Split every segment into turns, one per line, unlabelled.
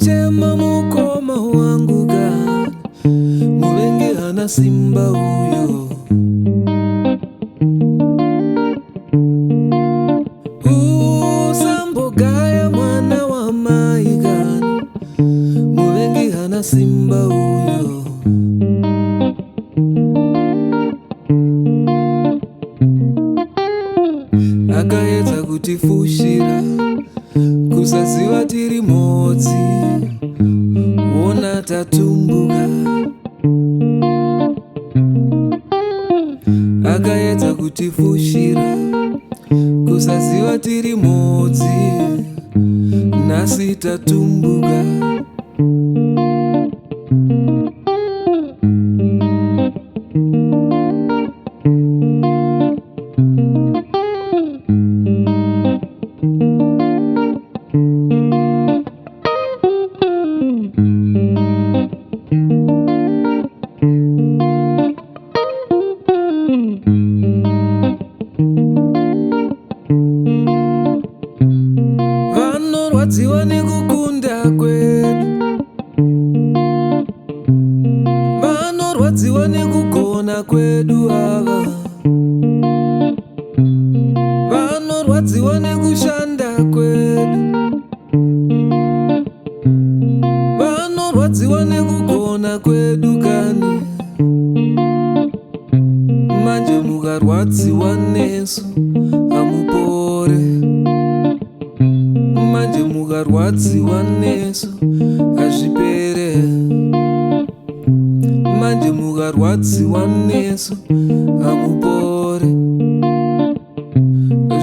Chema mukoma wangu gani, muvengi hana simba uyo. Sambo gaya mwana wa mai gani, muvengi hana simba uyo. Akaedza kutifushira kusaziva tiri Mhodzi, wona tatumbuka. Akaedza kutifushira kusaziva tiri Mhodzi, nhasi tatumbuka. Vanorwadziwa nekukunda kwedu, vanorwadziwa nekugona kwedu ava, vanorwadziwa nekushanda kwedu, vanorwadziwa nekugona kwedu kani. Manje mukarwadziwa nesu hamupore, manje mukarwadziwa nesu hazvipere, manje mukarwadziwa nesu hamupore,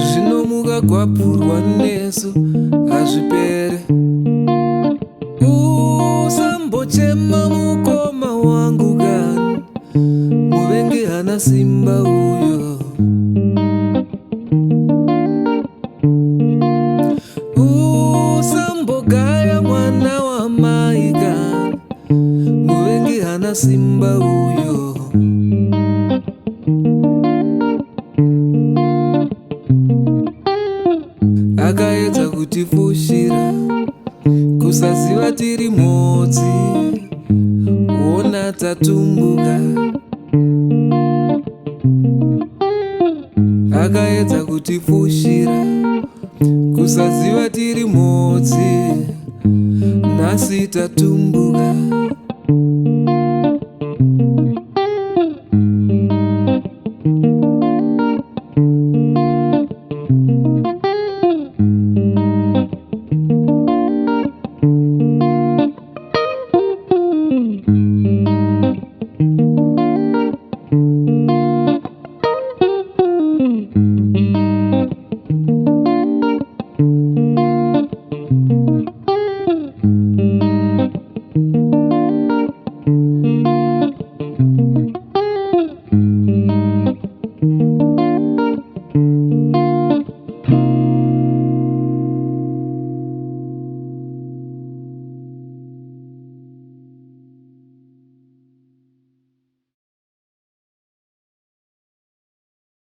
zvino mukagwabhurwa nesu hazvipere. Usambochema mukoma wangu gani, muvengi hana simba uyo. Usambogaya mwana wa mai gani, muvengi hana simba uyo. Akaedza kutifushira kusaziva tiri Mhodzi, wona tatumbuka. Akaedza kutifushira kusaziva tiri Mhodzi, nhasi tatumbuka.